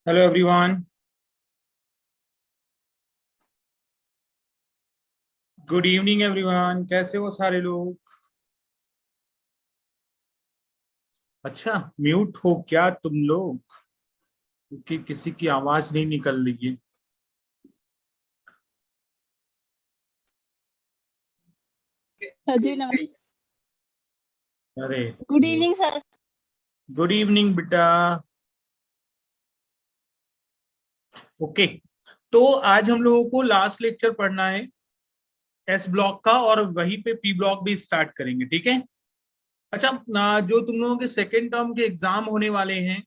Hello everyone. Good evening everyone. कैसे हो सारे लोग? अच्छा, म्यूट हो क्या तुम लोग? क्योंकि किसी की आवाज नहीं निकल रही है। सर जी नमस्ते। अरे, good evening sir. Good evening बेटा। ओके, तो आज हम लोगों को लास्ट लेक्चर पढ़ना है एस ब्लॉक का, और वहीं पे पी ब्लॉक भी स्टार्ट करेंगे, ठीक है? अच्छा, जो तुम लोगों के सेकेंड टर्म के एग्जाम होने वाले हैं,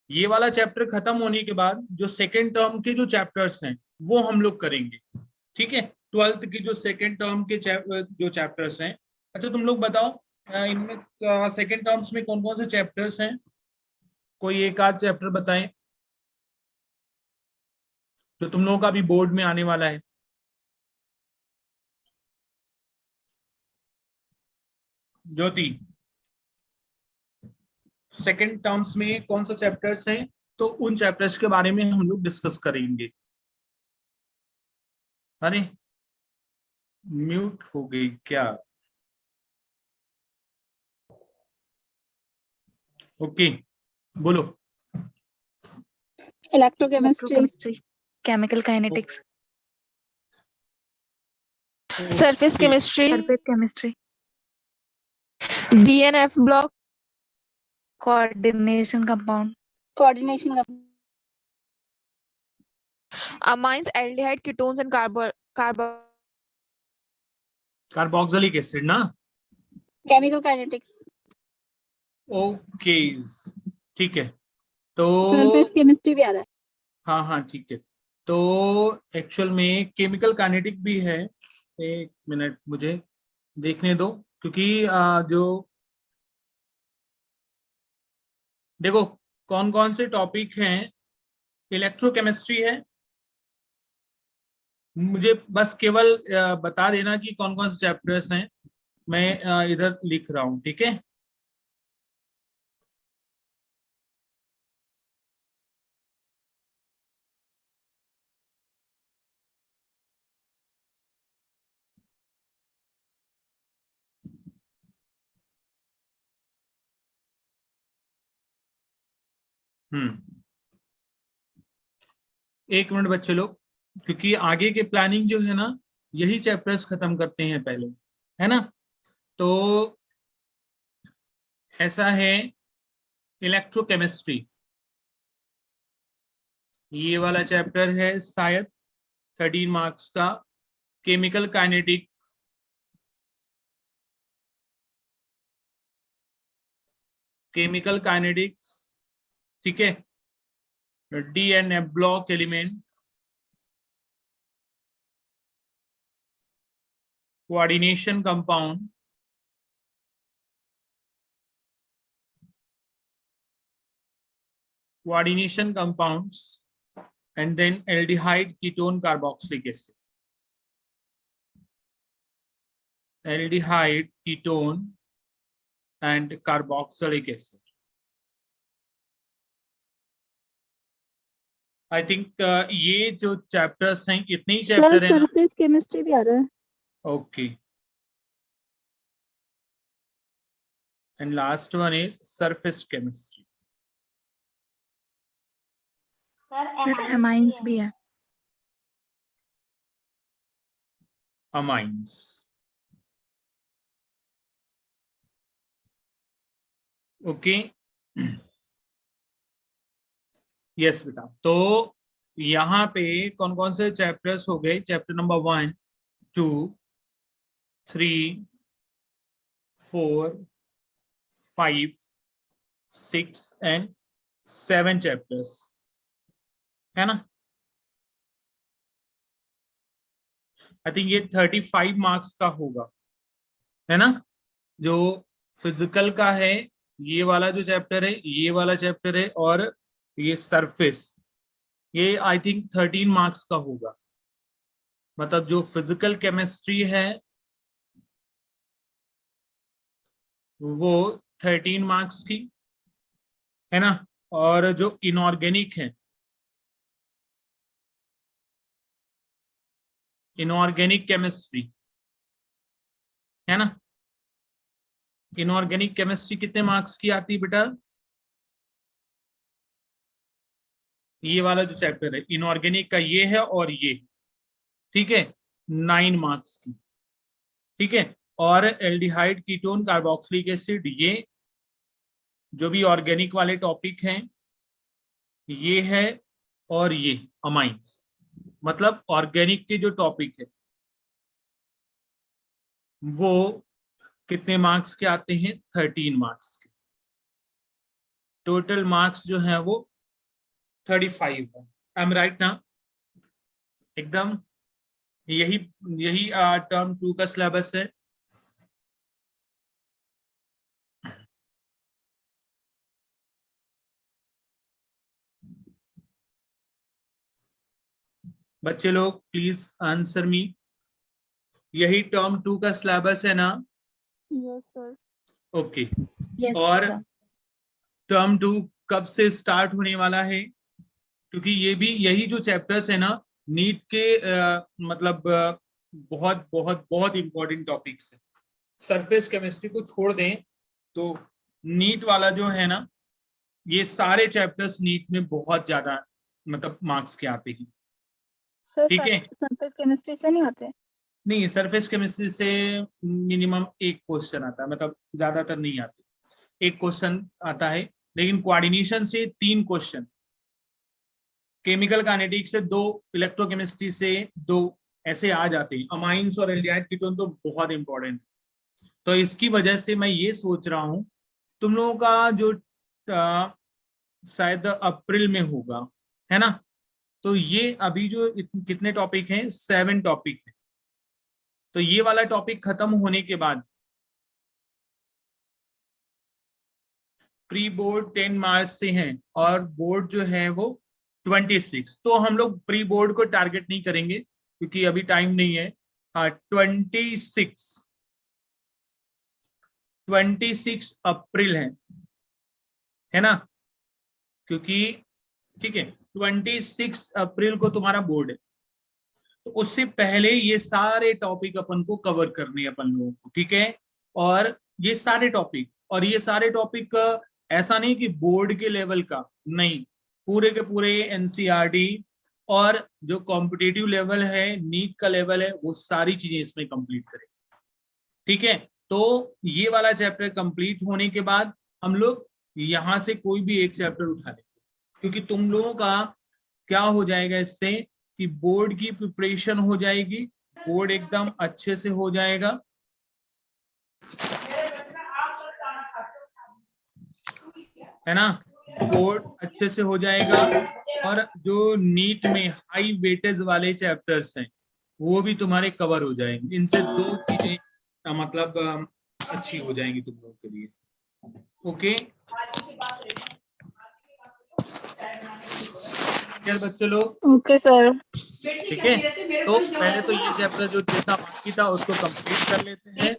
ये वाला चैप्टर खत्म होने के बाद जो सेकेंड टर्म के जो चैप्टर्स हैं वो हम लोग करेंगे, ठीक है? ट्वेल्थ की जो सेकेंड टर्म के जो चैप्टर्स हैं। अच्छा, तुम लोग बताओ, इनमें सेकेंड टर्म्स में कौन कौन से चैप्टर्स हैं? कोई एक आध चैप्टर बताएं जो तुम लोगों का भी बोर्ड में आने वाला है। ज्योति, सेकेंड टर्म्स में कौन सा चैप्टर्स हैं? तो उन चैप्टर्स के बारे में हम लोग डिस्कस करेंगे। अरे, म्यूट हो गई क्या? ओके, बोलो। Electrochemistry, Electrochemistry, chemical kinetics, surface okay, chemistry, surface chemistry, DNF block, coordination compound, coordination का amines, aldehyde, ketones, and carbo. Carboxylic acid ना? केमिकल काइनेटिक्स, ओके, ठीक है। तो सरफेस केमिस्ट्री भी आ रहा है। हाँ हाँ, ठीक है। तो एक्चुअल में केमिकल काइनेटिक भी है। एक मिनट मुझे देखने दो, क्योंकि जो देखो कौन कौन से टॉपिक हैं। इलेक्ट्रोकेमिस्ट्री है, मुझे बस केवल बता देना कि कौन कौन से चैप्टर्स हैं। मैं इधर लिख रहा हूँ, ठीक है? एक मिनट बच्चे लोग, क्योंकि आगे के प्लानिंग जो है ना, यही चैप्टर्स खत्म करते हैं पहले, है ना? तो ऐसा है, इलेक्ट्रोकेमिस्ट्री ये वाला चैप्टर है शायद 13 मार्क्स का। केमिकल काइनेटिक, केमिकल काइनेटिक्स, ठीक है? DNF block element, coordination compound, coordination compounds, and then aldehyde ketone carboxylic acid. Aldehyde ketone and carboxylic acid. I think ये जो चैप्टर्स हैं, इतने ही चैप्टर है ना? सरफेस केमिस्ट्री भी आ रहा है। Okay, and last one is surface chemistry. फिर amines भी है। Amines, okay. यस बेटा, तो यहाँ पे कौन कौन से चैप्टर्स हो गए? चैप्टर नंबर 1, 2, 3, 4, 5, 6 एंड 7 चैप्टर्स, है ना? आई थिंक ये 35 मार्क्स का होगा, है ना? जो फिजिकल का है, ये वाला जो चैप्टर है, ये वाला चैप्टर है, और ये सरफेस, ये आई थिंक 13 मार्क्स का होगा। मतलब जो फिजिकल केमिस्ट्री है वो 13 मार्क्स की, है ना? और जो इनऑर्गेनिक है इनऑर्गेनिक केमिस्ट्री, है ना। इनऑर्गेनिक केमिस्ट्री कितने मार्क्स की आती है बेटा? ये वाला जो चैप्टर है इनऑर्गेनिक का, ये है और ये, ठीक है, 9 मार्क्स की, ठीक है। और एल्डिहाइड, कीटोन, कार्बोक्सिलिक एसिड, ये जो भी ऑर्गेनिक वाले टॉपिक हैं ये है, और ये अमाइंस, मतलब ऑर्गेनिक के जो टॉपिक है वो कितने मार्क्स के आते हैं? 13 मार्क्स के। टोटल मार्क्स जो है वो 35 है। आई एम राइट ना? एकदम यही यही टर्म 2 का सिलेबस है। बच्चे लोग प्लीज आंसर मी, यही टर्म 2 का सिलेबस है ना? Yes sir. ओके। Yes, और sir. टर्म 2 कब से स्टार्ट होने वाला है? क्योंकि ये भी यही जो चैप्टर्स है ना नीट के मतलब बहुत बहुत बहुत इंपॉर्टेंट टॉपिक्स है। सरफेस केमिस्ट्री को छोड़ दें तो नीट वाला जो है ना, ये सारे चैप्टर्स नीट में बहुत ज्यादा मतलब मार्क्स के आते हैं, सर ठीक है। सरफेस केमिस्ट्री से नहीं होते? नहीं, सरफेस केमिस्ट्री से मिनिमम एक क्वेश्चन आता है, मतलब ज्यादातर नहीं आते, एक क्वेश्चन आता है। लेकिन कोऑर्डिनेशन से 3 क्वेश्चन, केमिकल काइनेटिक्स से 2, इलेक्ट्रोकेमिस्ट्री से 2, ऐसे आ जाते हैं। अमाइंस और एल्डिहाइड कीटोन तो बहुत इंपॉर्टेंट। तो इसकी वजह से मैं ये सोच रहा हूँ तुम लोगों का जो शायद अप्रैल में होगा, है ना, तो ये अभी जो कितने टॉपिक हैं? 7 टॉपिक हैं। तो ये वाला टॉपिक खत्म होने के बाद प्री बोर्ड 10 मार्च से है और बोर्ड जो है वो 26। तो हम लोग प्री बोर्ड को टारगेट नहीं करेंगे क्योंकि अभी टाइम नहीं है। हाँ, 26 अप्रैल है ना, क्योंकि ठीक है 26 अप्रैल को तुम्हारा बोर्ड है। तो उससे पहले ये सारे टॉपिक अपन को कवर करने हैं अपन लोगों को, ठीक है। और ये सारे टॉपिक ऐसा नहीं कि बोर्ड के लेवल का, नहीं, पूरे के पूरे एनसीईआरटी और जो कॉम्पिटिटिव लेवल है, नीट का लेवल है, वो सारी चीजें इसमें कंप्लीट करें, ठीक है। तो ये वाला चैप्टर कंप्लीट होने के बाद हम लोग यहां से कोई भी एक चैप्टर उठा लेंगे, क्योंकि तुम लोगों का क्या हो जाएगा इससे कि बोर्ड की प्रिपरेशन हो जाएगी, बोर्ड एकदम अच्छे से हो जाएगा, है ना, बोर्ड अच्छे से हो जाएगा। और जो नीट में हाई वेटेज वाले चैप्टर्स हैं वो भी तुम्हारे कवर हो जाएंगे। इनसे 2 चीजें मतलब अच्छी हो जाएंगी तुम लोगों के लिए, ओके। यार बच्चे लोग, ओके सर। ठीक है। तो पहले तो ये चैप्टर जो जितना बाकी था उसको कंप्लीट कर लेते हैं।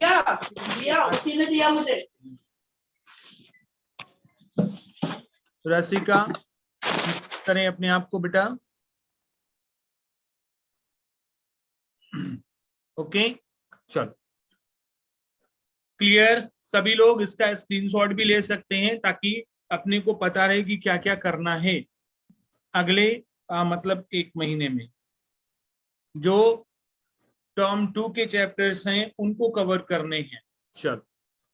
रसिका करें अपने आप को बेटा, ओके। चलो क्लियर, सभी लोग इसका स्क्रीनशॉट भी ले सकते हैं ताकि अपने को पता रहे कि क्या क्या करना है अगले मतलब 1 महीने में। जो टर्म 2 के चैप्टर्स हैं उनको कवर करने हैं। चलो,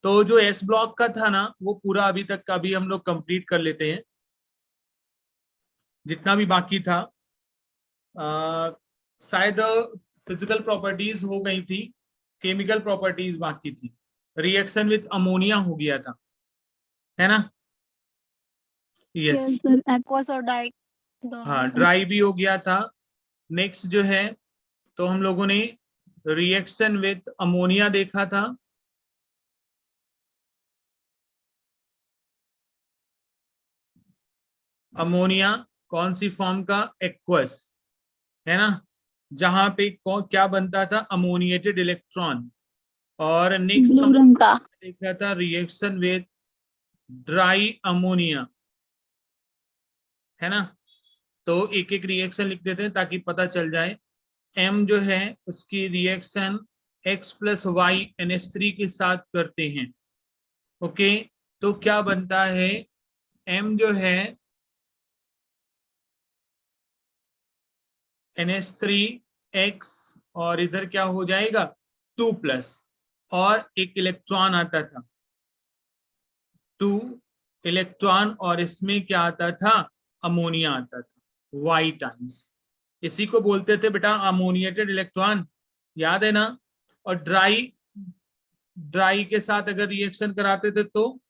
तो जो एस ब्लॉक का था ना वो पूरा अभी तक का भी हम लोग कंप्लीट कर लेते हैं, जितना भी बाकी था। शायद फिजिकल प्रॉपर्टीज हो गई थी, केमिकल प्रॉपर्टीज बाकी थी, रिएक्शन विथ अमोनिया हो गया था, है ना। यस, सर एक्वस और डाई हाँ, ड्राई भी हो गया था। नेक्स्ट जो है तो हम लोगों ने रिएक्शन विथ अमोनिया देखा था, अमोनिया कौन सी फॉर्म का? एक्वस, है ना, जहां पे क्या बनता था? Ammoniated electron. और नेक्स्ट ब्लू हम रंग का। देखा था रिएक्शन विथ ड्राई अमोनिया, है ना। तो एक एक रिएक्शन लिख देते हैं ताकि पता चल जाए M जो है उसकी reaction X plus Y NH3 के साथ करते हैं। ओके, तो क्या बनता है, M जो है NH3X और इधर क्या हो जाएगा 2 प्लस, और एक इलेक्ट्रॉन आता था 2 इलेक्ट्रॉन, और इसमें क्या आता था, अमोनिया आता था Y टाइम्स। इसी को बोलते थे बेटा अमोनिएटेड इलेक्ट्रॉन, याद है ना। और ड्राई के साथ अगर रिएक्शन कराते थे तो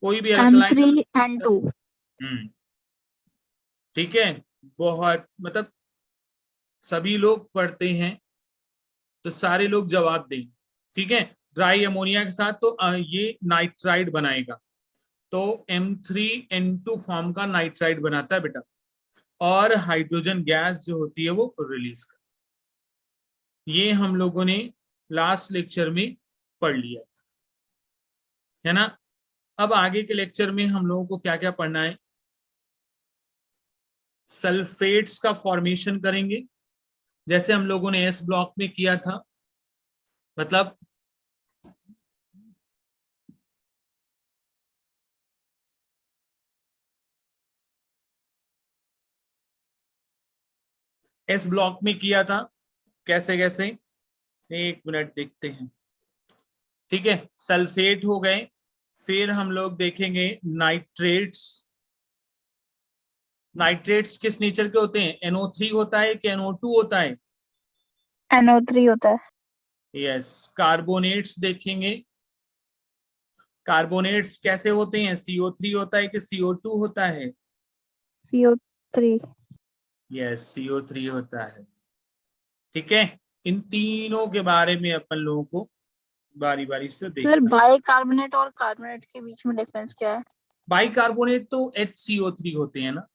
कोई भी अल्कलाइन, M3N2। ठीक है, बहुत मतलब सभी लोग पढ़ते हैं तो सारे लोग जवाब दें, ठीक है। ड्राई अमोनिया के साथ तो ये नाइट्राइड बनाएगा, तो M3N2 फॉर्म का नाइट्राइड बनाता है बेटा, और हाइड्रोजन गैस जो होती है वो रिलीज कर, ये हम लोगों ने लास्ट लेक्चर में पढ़ लिया है ना। अब आगे के लेक्चर में हम लोगों को क्या क्या पढ़ना है, सल्फेट्स का फॉर्मेशन करेंगे, जैसे हम लोगों ने एस ब्लॉक में किया था। मतलब एस ब्लॉक में किया था, कैसे कैसे, एक मिनट देखते हैं, ठीक है। सल्फेट हो गए, फिर हम लोग देखेंगे नाइट्रेट्स। नाइट्रेट्स किस नेचर के होते हैं, NO3 होता है कि NO2 होता है, NO3 होता है। यस। कार्बोनेट्स देखेंगे, कार्बोनेट्स कैसे होते हैं, CO3 होता है कि CO2 होता है, CO3। यस CO3 होता है, ठीक है। इन तीनों के बारे में अपन लोगों को बारी बारी से सर देखना। बाइकार्बोनेट और कार्बोनेट के बीच में डिफरेंस क्या है? बाइकार्बोनेट तो HCO3 होते हैं ना,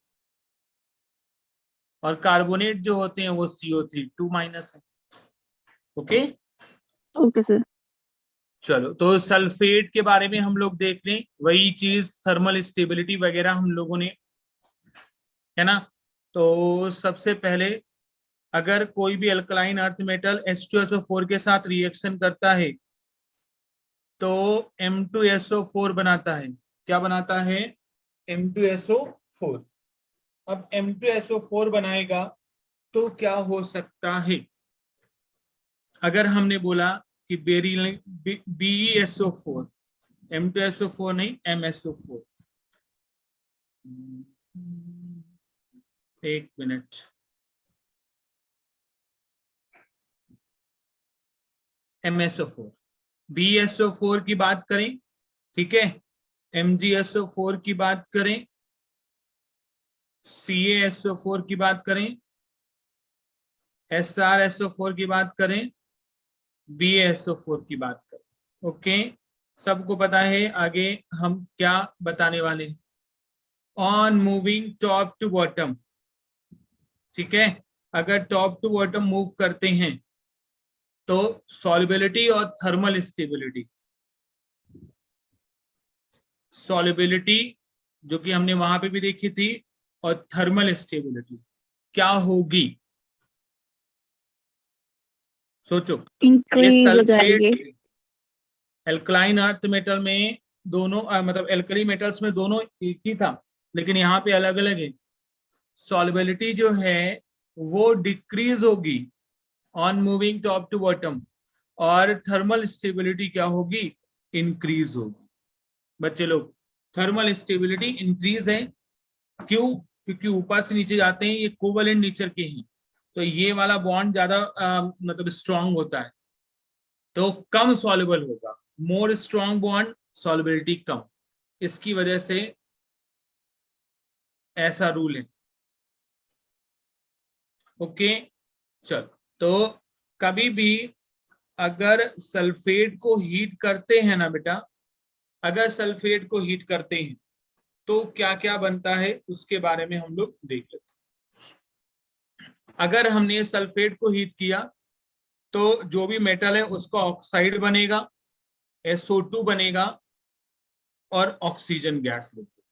और कार्बोनेट जो होते हैं वो CO3 2- है। Okay, okay sir. चलो तो सल्फेट के बारे में हम लोग देख लें, वही चीज थर्मल स्टेबिलिटी वगैरह हम लोगों ने, है ना। तो सबसे पहले अगर कोई भी अल्कलाइन अर्थ मेटल H2SO4 के साथ रिएक्शन करता है तो M2SO4 बनाता है। क्या बनाता है, M2SO4। अब M2SO4 बनाएगा तो क्या हो सकता है, अगर हमने बोला कि BeSO4, M2SO4 नहीं MSO4, एक मिनट, MSO4, BeSO4 की बात करें, ठीक है, MgSO4 की बात करें, CaSO4 की बात करें, SrSO4 की बात करें, BaSO4 की बात करें। ओके, सबको पता है आगे हम क्या बताने वाले हैं, on moving top to bottom, ठीक है। अगर टॉप टू बॉटम मूव करते हैं तो सॉल्युबिलिटी और थर्मल स्टेबिलिटी, सॉल्युबिलिटी जो कि हमने वहां पे भी देखी थी, और थर्मल स्टेबिलिटी क्या होगी, सोचो। ये इंक्रीज हो जाएगी। सल्फेट एल्कलाइन अर्थ मेटल में दोनों मतलब एल्कली मेटल्स में दोनों एक ही था, लेकिन यहाँ पे अलग अलग है। सॉल्युबिलिटी जो है वो डिक्रीज होगी on moving top to bottom, और थर्मल स्टेबिलिटी क्या होगी, इंक्रीज होगी। बच्चे लोग, थर्मल स्टेबिलिटी इंक्रीज है, क्यों, क्योंकि ऊपर से नीचे जाते हैं, ये कोवेलेंट नेचर के हैं, तो ये वाला बॉन्ड ज्यादा मतलब स्ट्रांग होता है, तो कम सॉल्युबल होगा। मोर स्ट्रांग बॉन्ड, सॉल्युबिलिटी कम, इसकी वजह से ऐसा रूल है। ओके, चलो, तो कभी भी अगर सल्फेट को हीट करते हैं ना बेटा, अगर सल्फेट को हीट करते हैं तो क्या क्या बनता है उसके बारे में हम लोग देख लेते हैं। अगर हमने सल्फेट को हीट किया तो जो भी मेटल है उसका ऑक्साइड बनेगा, SO2 बनेगा, और ऑक्सीजन गैस बनेगी।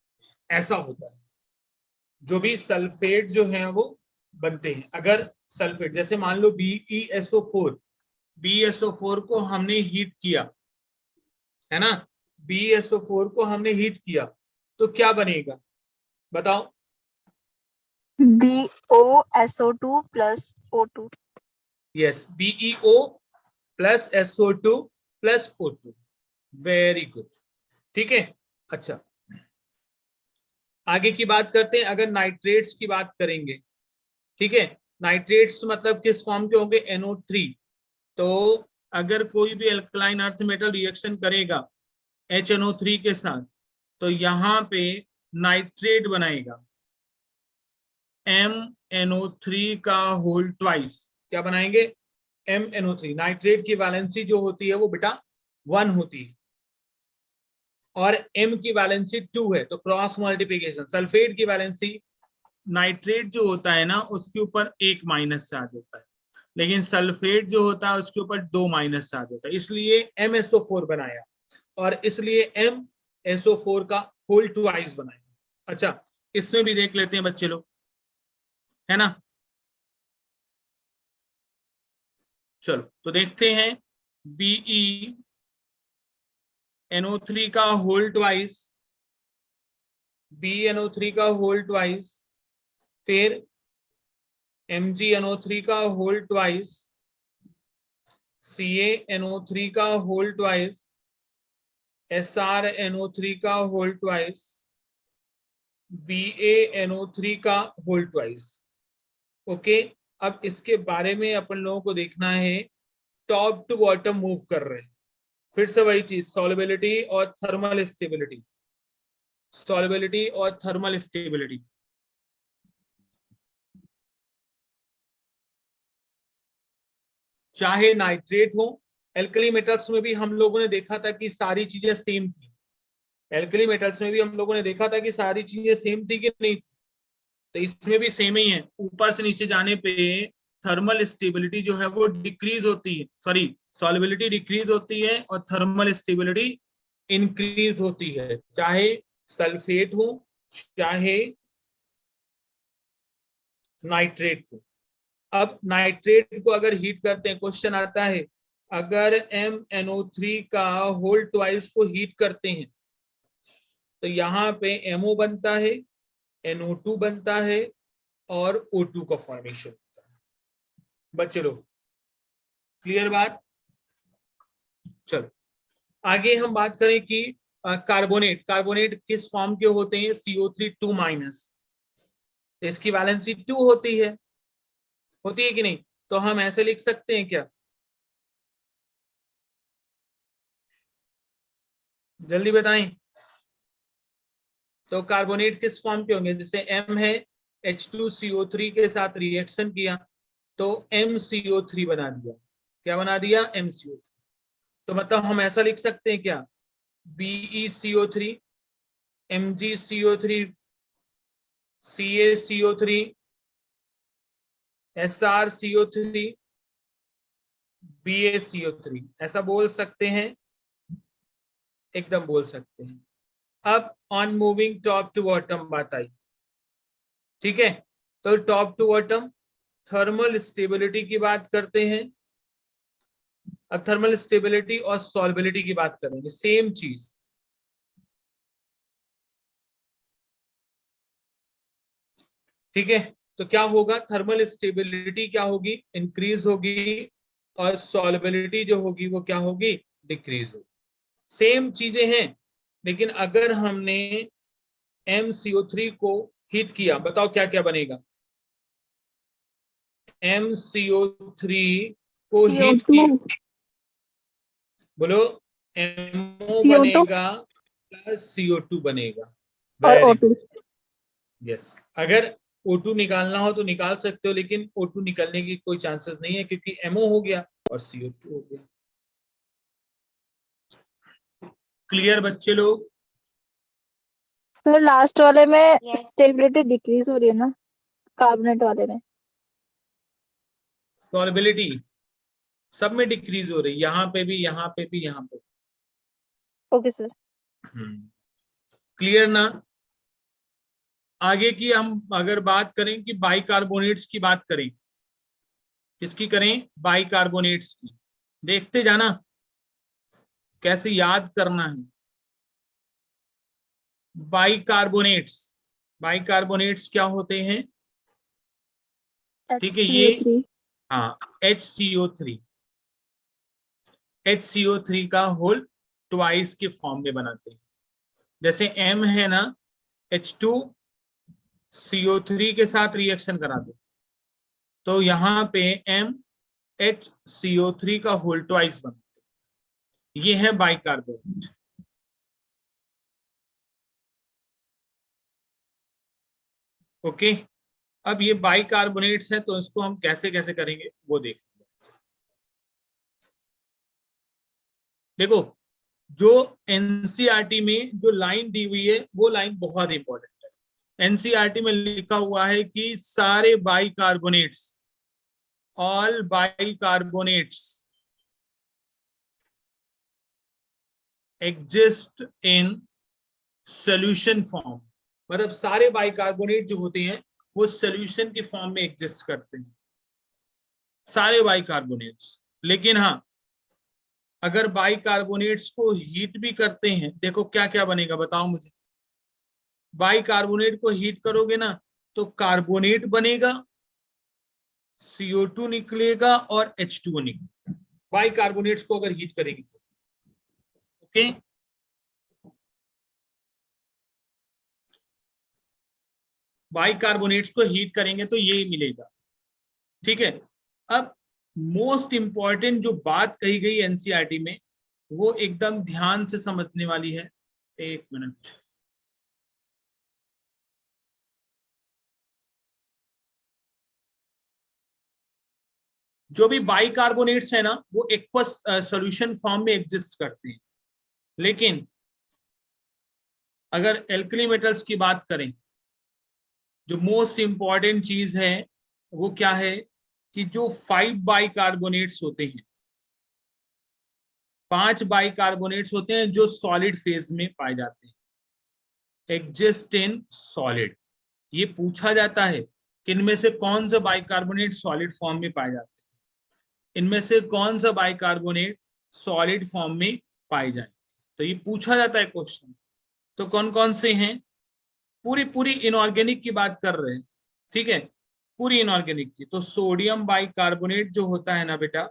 ऐसा होता है, जो भी सल्फेट जो है वो बनते हैं। अगर सल्फेट, जैसे मान लो BeSO4, BeSO4 को हमने हीट किया, है ना, BeSO4 को हमने हीट किया तो क्या बनेगा बताओ? BOSO2 plus O2. Yes, BeO plus SO2 plus O2। Very good, ठीक है। अच्छा, आगे की बात करते हैं। अगर नाइट्रेट्स की बात करेंगे, ठीक है, नाइट्रेट्स मतलब किस फॉर्म के होंगे? NO3। तो अगर कोई भी अल्कलाइन अर्थ मेटल रिएक्शन करेगा HNO3 के साथ तो यहां पे नाइट्रेट बनाएगा MnO3 का होल ट्वाइस। क्या बनाएंगे? MnO3। नाइट्रेट की वैलेंसी जो होती है वो बेटा 1 होती है और M की वैलेंसी 2 है, तो क्रॉस मल्टीप्लिकेशन। सल्फेट की वैलेंसी, नाइट्रेट जो होता है ना उसके ऊपर 1 माइनस चार्ज होता है, लेकिन सल्फेट जो होता है उसके ऊपर 2 माइनस चार्ज होता है, इसलिए MsO4 बनाया और इसलिए MsO4 का होल ट्वाइस बनाया। अच्छा, इसमें भी देख लेते हैं बच्चे लोग, है ना। चलो तो देखते हैं, BeNO3 का होल ट्वाइस, BeNO3 का होल ट्वाइस, फिर MgNO3 का होल ट्वाइस, CaNO3 का होल ट्वाइस, SrNO3 का होल ट्वाइस, BaNO3 का होल ट्वाइस। ओके, अब इसके बारे में अपन लोगों को देखना है, टॉप टू बॉटम मूव कर रहे हैं। फिर से वही चीज, सॉल्युबिलिटी और थर्मल स्टेबिलिटी, सॉल्युबिलिटी और थर्मल स्टेबिलिटी। चाहे नाइट्रेट हो, एल्कली मेटल्स में भी हम लोगों ने देखा था कि सारी चीजें सेम थी। एल्कली मेटल्स में भी हम लोगों ने देखा था कि सारी चीजें सेम थी कि नहीं थी, तो इसमें भी सेम ही है। ऊपर से नीचे जाने पे थर्मल स्टेबिलिटी जो है वो डिक्रीज होती है, सॉरी सॉल्युबिलिटी डिक्रीज होती है और थर्मल स्टेबिलिटी इंक्रीज होती है, चाहे सल्फेट हो चाहे नाइट्रेट हो। अब नाइट्रेट को अगर हीट करते हैं, क्वेश्चन आता है, अगर MnO3 का होल ट्वाइस को हीट करते हैं तो यहाँ पे MO बनता है, NO2 बनता है और O2 का फॉर्मेशन होता है। बच्चे लोग क्लियर बात? चलो आगे हम बात करें कि कार्बोनेट, कार्बोनेट किस फॉर्म के होते हैं? CO3 2 माइनस, इसकी वैलेंसी 2 होती है कि नहीं? तो हम ऐसे लिख सकते हैं क्या? जल्दी बताएं। तो कार्बोनेट किस फॉर्म के होंगे? जैसे M है, H2CO3 के साथ रिएक्शन किया तो MCO3 बना दिया। क्या बना दिया? MCO3। तो मतलब हम ऐसा लिख सकते हैं क्या? BeCO3, MgCO3, CaCO3, SrCO3, BaCO3, ऐसा बोल सकते हैं? एकदम बोल सकते हैं। अब on moving top to bottom बात आई, ठीक है। तो top to bottom thermal stability की बात करते हैं। अब थर्मल स्टेबिलिटी और सॉल्युबिलिटी की बात करेंगे, सेम चीज। ठीक है, तो क्या होगा? थर्मल स्टेबिलिटी क्या होगी? इंक्रीज होगी और सॉल्युबिलिटी जो होगी वो क्या होगी? डिक्रीज होगी। सेम चीजें हैं, लेकिन अगर हमने MCO3 को हीट किया, बताओ क्या क्या बनेगा? MCO3 को हीट किया, CO2 बोलो। MO CO2 बनेगा प्लस CO2 बनेगा। और वेरी O2। Good, yes. अगर O2 निकालना हो तो निकाल सकते हो, लेकिन O2 निकलने की कोई चांसेस नहीं है क्योंकि MO हो गया और CO2 हो गया। क्लियर बच्चे लोग? तो लास्ट वाले में Yes. स्टेबिलिटी डिक्रीज हो रही है ना, कार्बोनेट वाले में? सॉल्युबिलिटी सब में डिक्रीज हो रही है, यहाँ पे भी, यहाँ पे भी, यहाँ पे। Okay sir. क्लियर ना? आगे की हम अगर बात करें कि बाइकार्बोनेट्स की बात करें, किसकी करें? बाइकार्बोनेट्स की। देखते जाना कैसे याद करना है। बाइकार्बोनेट्स, बाइकार्बोनेट्स क्या होते हैं? ठीक है, ये HCO3। हाँ HCO3, HCO3 का होल ट्वाइस के फॉर्म में बनाते हैं। जैसे M है ना, H2CO3 के साथ रिएक्शन करा दो तो यहाँ पे MHCO3 का होल ट्वाइस बनते हैं। ये है बाइकार्बोनेट। ओके, अब ये बाइकार्बोनेट्स है तो इसको हम कैसे कैसे करेंगे वो देखेंगे। देखो, जो एनसीईआरटी में जो लाइन दी हुई है वो लाइन बहुत इंपॉर्टेंट है। एनसीईआरटी में लिखा हुआ है कि सारे bicarbonates, all bicarbonates exist in solution form. मतलब सारे बाइकार्बोनेट जो होते हैं वो सॉल्यूशन की फॉर्म में एग्जिस्ट करते हैं, सारे बाइकार्बोनेट्स। लेकिन हाँ, अगर बाइकार्बोनेट्स को हीट भी करते हैं, देखो क्या क्या बनेगा बताओ मुझे। बाइकार्बोनेट को हीट करोगे ना तो कार्बोनेट बनेगा, CO2 निकलेगा और H2O निकलेगा, बाइकार्बोनेट्स को अगर हीट करेगी तो। ओके, बाइकार्बोनेट्स को हीट करेंगे तो ये मिलेगा। ठीक है, अब मोस्ट इंपॉर्टेंट जो बात कही गई एनसीईआरटी में वो एकदम ध्यान से समझने वाली है। एक मिनट, जो भी बाइकार्बोनेट्स है ना वो एक्वस सॉल्यूशन फॉर्म में एग्जिस्ट करते हैं। लेकिन अगर एल्कली मेटल्स की बात करें, जो मोस्ट इंपॉर्टेंट चीज है वो क्या है कि जो 5 बाइकार्बोनेट्स होते हैं, 5 बाइकार्बोनेट्स होते हैं जो सॉलिड फेज में पाए जाते हैं, एग्जिस्ट इन सॉलिड। ये पूछा जाता है कि इनमें से कौन सा बाइकार्बोनेट सॉलिड फॉर्म में पाए जाते हैं, इनमें से कौन सा बाइकार्बोनेट सॉलिड फॉर्म में पाए जाए, तो ये पूछा जाता है क्वेश्चन। तो कौन कौन से हैं? पूरी पूरी इनऑर्गेनिक की बात कर रहे हैं, ठीक है, पूरी इनऑर्गेनिक की। तो सोडियम बाइकार्बोनेट जो होता है ना बेटा,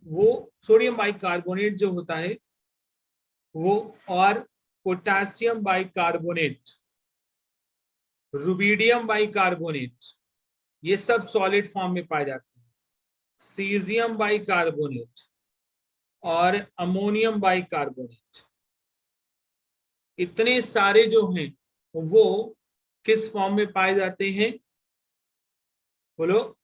वो सोडियम बाइकार्बोनेट जो होता है वो, और पोटेशियम बाइकार्बोनेट, रुबिडियम बाइकार्बोनेट, ये सब सॉलिड फॉर्म में पाए जाते हैं। सीजियम बाइकार्बोनेट और अमोनियम बाइकार्बोनेट, इतने सारे जो हैं वो किस फॉर्म में पाए जाते हैं? बोलो,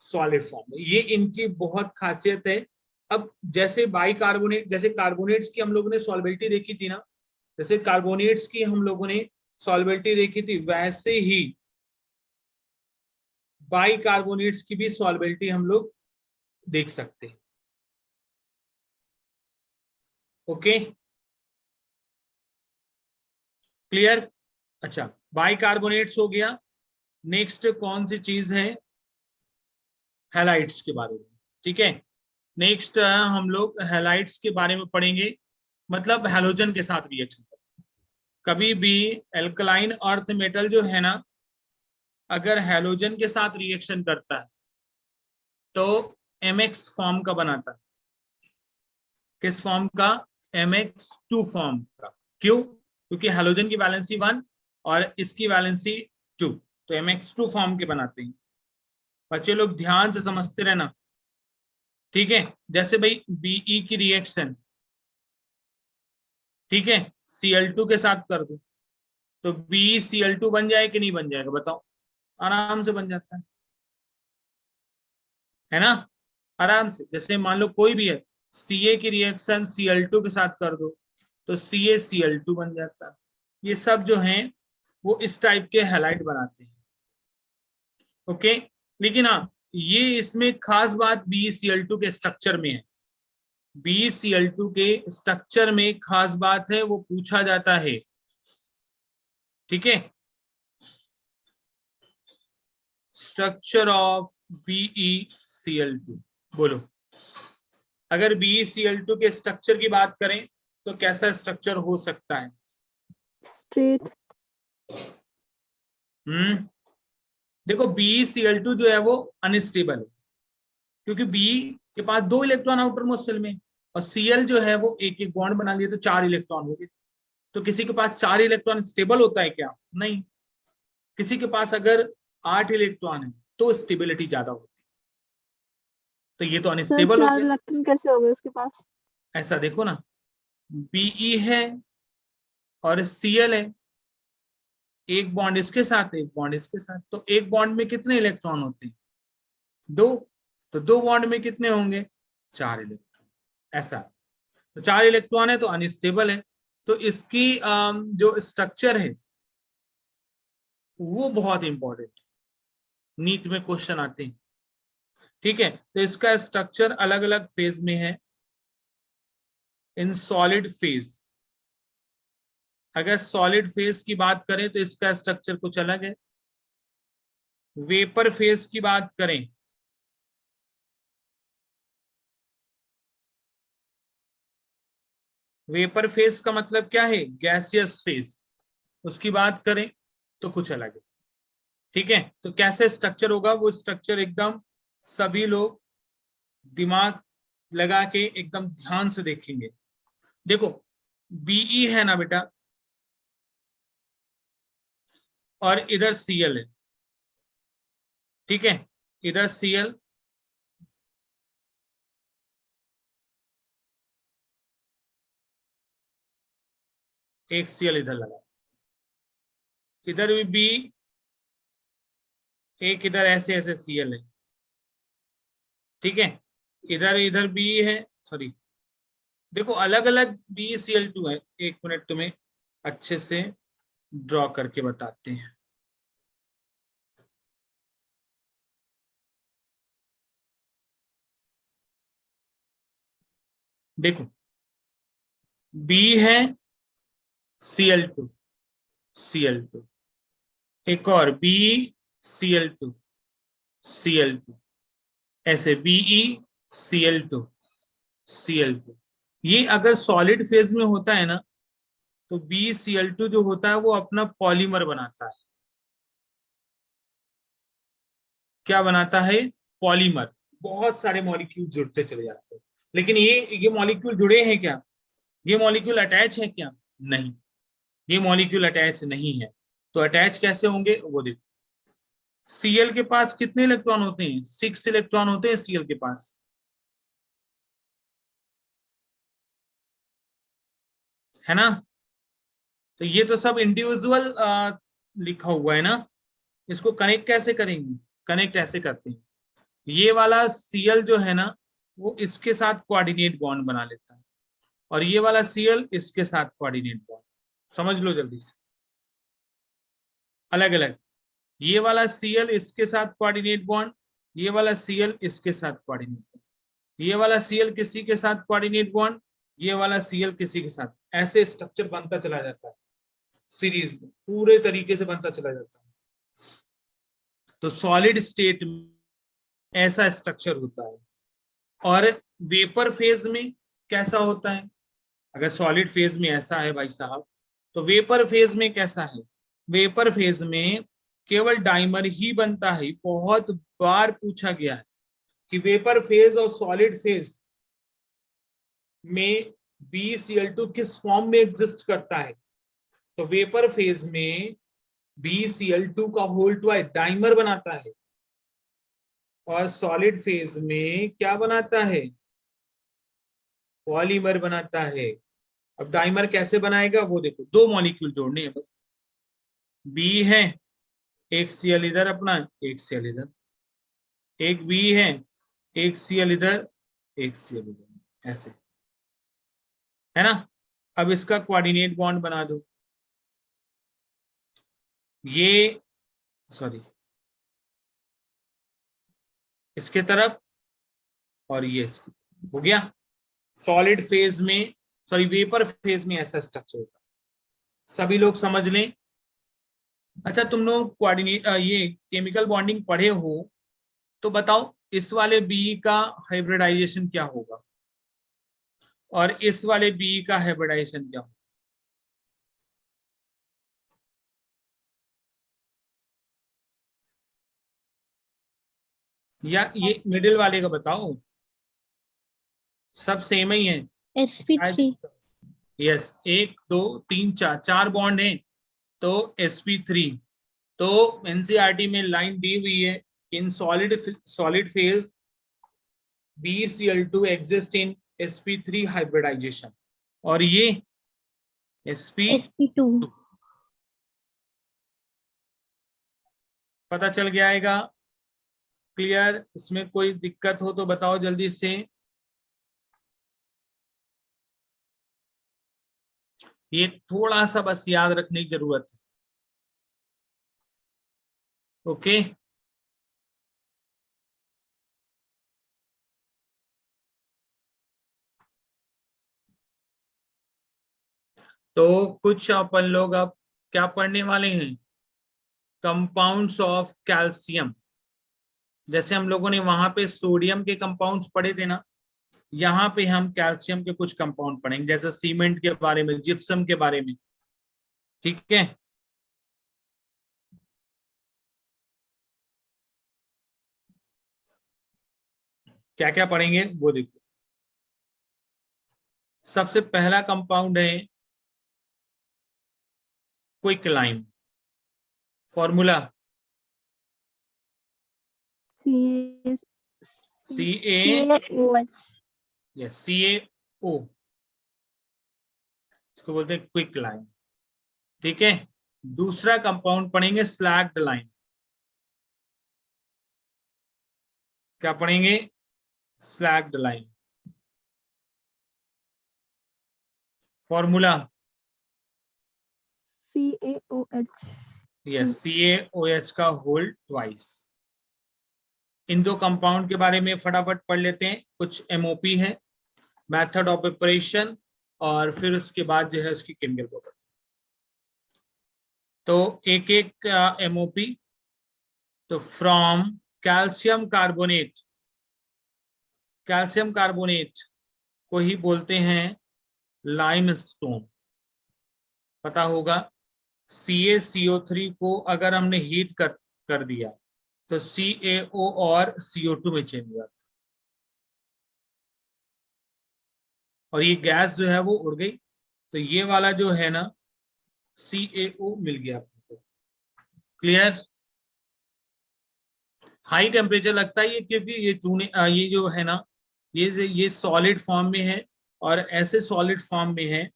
सॉलिड फॉर्म में। ये इनकी बहुत खासियत है। अब जैसे बाइकार्बोनेट, जैसे कार्बोनेट्स की हम लोगों ने सॉल्बिलिटी देखी थी ना, जैसे कार्बोनेट्स की हम लोगों ने सॉल्बिलिटी देखी थी, वैसे ही बाइकार्बोनेट्स की भी सॉल्बिलिटी हम लोग देख सकते हैं। Okay, clear? अच्छा, बाइकार्बोनेट्स हो गया। नेक्स्ट कौन सी चीज है? हैलाइड्स के बारे में। ठीक है, नेक्स्ट हम लोग हैलाइड्स के बारे में पढ़ेंगे, मतलब हैलोजन के साथ रिएक्शन। कभी भी एल्कलाइन अर्थ मेटल जो है ना, अगर हैलोजन के साथ रिएक्शन करता है तो MX फॉर्म का बनाता है। किस फॉर्म का? MX2 फॉर्म का। क्यों? क्योंकि हैलोजन की वैलेंसी 1 और इसकी वैलेंसी 2, तो MX2 फॉर्म के बनाते हैं। बच्चे लोग ध्यान से समझते रहना, ठीक है। जैसे भाई BE की रिएक्शन, ठीक है, Cl2 के साथ कर दो तो BeCl2 बन जाए कि नहीं बन जाएगा बताओ? आराम से बन जाता है ना, आराम से। जैसे मान लो कोई भी है, Ca की रिएक्शन Cl2 के साथ कर दो तो CaCl2 बन जाता है। ये सब जो हैं वो इस टाइप के हैलाइड बनाते हैं। ओके, लेकिन हाँ, ये इसमें खास बात BeCl2 के स्ट्रक्चर में है। BeCl2 के स्ट्रक्चर में खास बात है, वो पूछा जाता है, ठीक है। स्ट्रक्चर ऑफ BeCl2, BeCl2, बोलो अगर BeCl2 के स्ट्रक्चर की बात करें तो कैसा स्ट्रक्चर हो सकता है? स्ट्रेट। देखो BeCl2 जो है वो अनस्टेबल है, क्योंकि B के पास 2 इलेक्ट्रॉन आउटर मोस्ट शेल में, और Cl जो है वो एक एक बॉन्ड बना लिए तो 4 इलेक्ट्रॉन हो गए। तो किसी के पास 4 इलेक्ट्रॉन स्टेबल होता है क्या? नहीं। किसी के पास अगर 8 इलेक्ट्रॉन है तो स्टेबिलिटी ज्यादा होती है, तो ये तो सर अनस्टेबल हो 4 गया। इलेक्ट्रॉन कैसे हो गए उसके पास? ऐसा देखो ना, Be है और Cl है, एक बॉन्ड इसके साथ एक बॉन्ड इसके साथ, तो एक बॉन्ड में कितने इलेक्ट्रॉन होते हैं? 2। तो 2 बॉन्ड में कितने होंगे? 4 इलेक्ट्रॉन। ऐसा, तो 4 इलेक्ट्रॉन है तो अनस्टेबल है। तो इसकी जो स्ट्रक्चर है वो बहुत इंपॉर्टेंट, नीट में क्वेश्चन आते हैं। ठीक है, तो इसका स्ट्रक्चर अलग अलग फेज में है। इन सॉलिड फेज, अगर सॉलिड फेज की बात करें तो इसका स्ट्रक्चर कुछ अलग है। वेपर फेज की बात करें, वेपर फेज का मतलब क्या है? Gaseous phase. उसकी बात करें तो कुछ अलग है। ठीक है, तो कैसे स्ट्रक्चर होगा वो स्ट्रक्चर एकदम सभी लोग दिमाग लगा के एकदम ध्यान से देखेंगे। देखो Be है ना बेटा, और इधर Cl है। ठीक है, इधर Cl, एक Cl इधर लगा, इधर भी B, एक इधर ऐसे ऐसे Cl है। ठीक है, इधर इधर B है, सॉरी देखो अलग अलग BeCl2 है। एक मिनट तुम्हें अच्छे से ड्रॉ करके बताते हैं। देखो B है Cl2, Cl2, एक और BeCl2, Cl2, ऐसे BeCl2, Cl2। ये अगर सॉलिड फेज में होता है ना तो BeCl2 जो होता है वो अपना पॉलीमर बनाता है। क्या बनाता है? पॉलीमर। बहुत सारे मॉलिक्यूल जुड़ते चले जाते हैं, लेकिन ये मॉलिक्यूल जुड़े हैं क्या? ये मॉलिक्यूल अटैच है क्या? नहीं, ये मॉलिक्यूल अटैच नहीं है। तो अटैच कैसे होंगे वो देखो। Cl के पास कितने इलेक्ट्रॉन होते हैं? 6 इलेक्ट्रॉन होते हैं Cl के पास, है ना? तो ये तो सब इंडिविजुअल लिखा हुआ है ना, इसको कनेक्ट कैसे करेंगे? कनेक्ट ऐसे करते हैं, ये वाला Cl जो है ना वो इसके साथ कोऑर्डिनेट बॉन्ड बना लेता है, और ये वाला Cl इसके साथ कोऑर्डिनेट बॉन्ड। समझ लो जल्दी से, अलग अलग। ये वाला Cl इसके साथ कोऑर्डिनेट बॉन्ड, ये वाला Cl इसके साथ कोऑर्डिनेट बॉन्ड, ये वाला Cl किसी के साथ कोऑर्डिनेट बॉन्ड, ये वाला Cl किसी के साथ, ऐसे स्ट्रक्चर बनता चला जाता है सीरीज में, पूरे तरीके से बनता चला जाता है। तो सॉलिड स्टेट में ऐसा स्ट्रक्चर होता है। और वेपर फेज में कैसा होता है? अगर सॉलिड फेज में ऐसा है भाई साहब, तो वेपर फेज में कैसा है? वेपर फेज में केवल डाइमर ही बनता है। बहुत बार पूछा गया है कि वेपर फेज और सॉलिड फेज में BeCl2 किस फॉर्म में एग्जिस्ट करता है? तो वेपर फेज में BeCl2 का होल ट्वाइस डाइमर बनाता है, और सॉलिड फेज में क्या बनाता है? पॉलीमर बनाता है। अब डाइमर कैसे बनाएगा वो देखो, 2 मॉलिक्यूल जोड़ने हैं बस। B है, एक Cl इधर अपना, एक Cl इधर, एक B है, एक Cl इधर, एक Cl इधर, ऐसे, है ना? अब इसका कोऑर्डिनेट बॉन्ड बना दो, ये सॉरी इसके तरफ और ये इसकी, हो गया। सॉलिड फेज में, सॉरी वेपर फेज में ऐसा स्ट्रक्चर होता है, सभी लोग समझ लें। अच्छा तुम लोग कोऑर्डिनेट ये केमिकल बॉन्डिंग पढ़े हो तो बताओ, इस वाले बी का हाइब्रिडाइजेशन क्या होगा और इस वाले बी का हाइब्रिडाइजेशन क्या होगा? या ये मिडिल वाले का बताओ, सब सेम ही है। sp3 यस, 1 2 3 4 4 बॉन्ड हैं तो sp3। तो एनसीईआरटी में लाइन दी हुई है, in solid phase BeCl2 exist in sp3 hybridization, और ये sp2। पता चल गया आएगा? क्लियर? इसमें कोई दिक्कत हो तो बताओ जल्दी से। ये थोड़ा सा बस याद रखने की जरूरत है। ओके, तो कुछ अपन लोग अब क्या पढ़ने वाले हैं? Compounds of calcium. जैसे हम लोगों ने वहां पे सोडियम के कंपाउंड्स पढ़े थे ना, यहाँ पे हम कैल्शियम के कुछ कंपाउंड पढ़ेंगे, जैसे सीमेंट के बारे में, जिप्सम के बारे में। ठीक है, क्या क्या पढ़ेंगे वो देखो। सबसे पहला कंपाउंड है क्विकलाइम। फॉर्मूला CaO, इसको बोलते हैं क्विकलाइम। ठीक है, दूसरा कंपाउंड पढ़ेंगे स्लैग्ड लाइम। क्या पढ़ेंगे? Slagged lime. Formula CaOH। Yes, CaOH का होल ट्वाइस। इन दो कंपाउंड के बारे में फटाफट पढ़ लेते हैं। कुछ MOP है, मेथड ऑफ प्रिपरेशन, और फिर उसके बाद जो है उसकी केमिकल प्रॉपर्टी। तो एक एक MOP। तो from calcium carbonate, calcium carbonate को ही बोलते हैं लाइमस्टोन। पता होगा, CaCO3 को अगर हमने हीट कर दिया तो CaO और CO2 में चेंज हो जाता है, और ये गैस जो है वो उड़ गई। तो ये वाला जो है ना, CaO मिल गया आपको। क्लियर? हाई टेम्परेचर लगता है ये, क्योंकि ये चूने ये जो है ना, ये सॉलिड फॉर्म में है, और ऐसे सॉलिड फॉर्म में है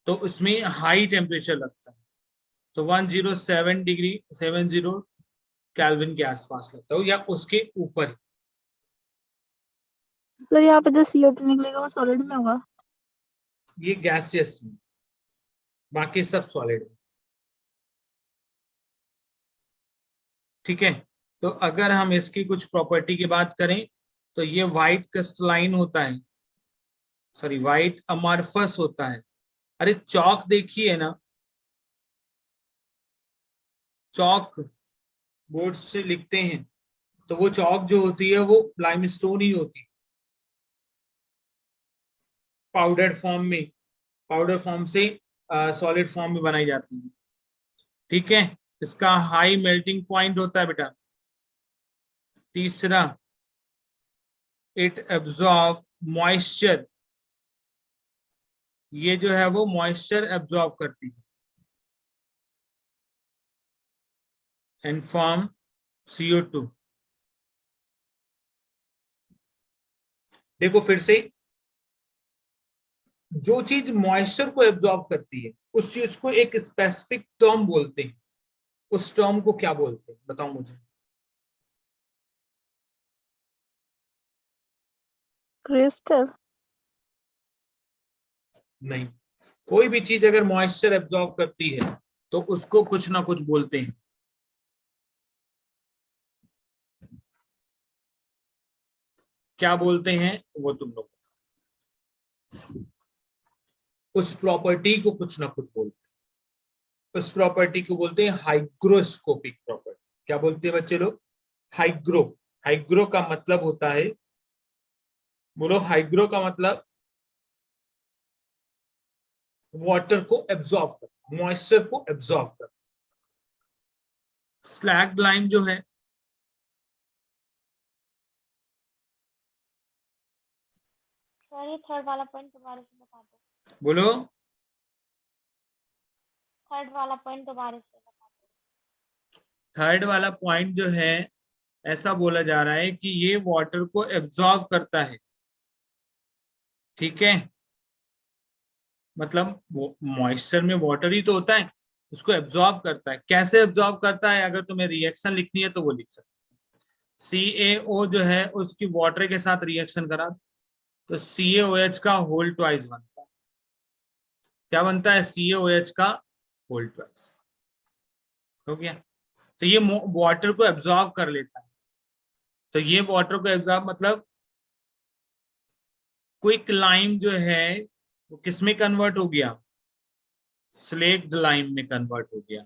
तो उसमें हाई टेम्परेचर लगता है। तो 107 डिग्री 70 केल्विन के आसपास लगता है, या उसके ऊपर। सर यहाँ पे जो CO2 निकलेगा वो सॉलिड में होगा? ये गैसियस में, बाकी सब सॉलिड में। ठीक है, तो अगर हम इसकी कुछ प्रॉपर्टी की बात करें तो ये व्हाइट क्रिस्टलाइन होता है, सॉरी व्हाइट अमॉर्फस होता है। अरे चौक देखिए ना, चौक बोर्ड से लिखते हैं तो वो चौक जो होती है वो लाइमस्टोन ही होती है, पाउडर फॉर्म में, पाउडर फॉर्म से सॉलिड फॉर्म में बनाई जाती है। ठीक है, इसका हाई मेल्टिंग पॉइंट होता है बेटा। तीसरा, इट एब्जॉर्ब मॉइस्चर, ये जो है वो मॉइस्चर एब्जॉर्ब करती है एंड फॉर्म CO2। देखो फिर से, जो चीज मॉइस्चर को एब्जॉर्ब करती है उस चीज को एक स्पेसिफिक टर्म बोलते हैं। उस टर्म को क्या बोलते हैं बताओ मुझे? क्रिस्टल? नहीं, कोई भी चीज अगर मॉइस्चर एब्जॉर्ब करती है तो उसको कुछ ना कुछ बोलते हैं। क्या बोलते हैं वो तुम लोग, उस प्रॉपर्टी को कुछ ना कुछ बोलते हैं। उस प्रॉपर्टी को बोलते हैं हाइग्रोस्कोपिक प्रॉपर्टी। क्या बोलते हैं बच्चे लोग? हाइग्रो, हाइग्रो का मतलब होता है, बोलो हाइग्रो का मतलब वाटर को एब्जॉर्ब कर, मॉइस्चर को एब्जॉर्ब कर। स्लैग्ड लाइम जो है सर ये थर्ड वाला पॉइंट दोबारा से बता दो। बोलो थर्ड वाला पॉइंट दोबारा से बता दो। थर्ड वाला पॉइंट जो है ऐसा बोला जा रहा है कि ये वाटर को एब्जॉर्ब करता है, ठीक है। मतलब वो मॉइस्चर में वाटर ही तो होता है, उसको एब्जॉर्ब करता है। कैसे एब्जॉर्ब करता है, अगर तुम्हें रिएक्शन लिखनी है तो वो लिख सकते। CaO जो है उसकी वाटर के साथ रिएक्शन करा तो CaOH का होल ट्वाइस बनता है। क्या बनता है? CaOH का होल ट्वाइस। हो गया। तो ये वाटर को एब्जॉर्ब कर लेता है। तो ये वाटर को एब्जॉर्ब मतलब क्विक लाइम जो है वो किस में कन्वर्ट हो गया? स्लेक्ड लाइम में कन्वर्ट हो गया।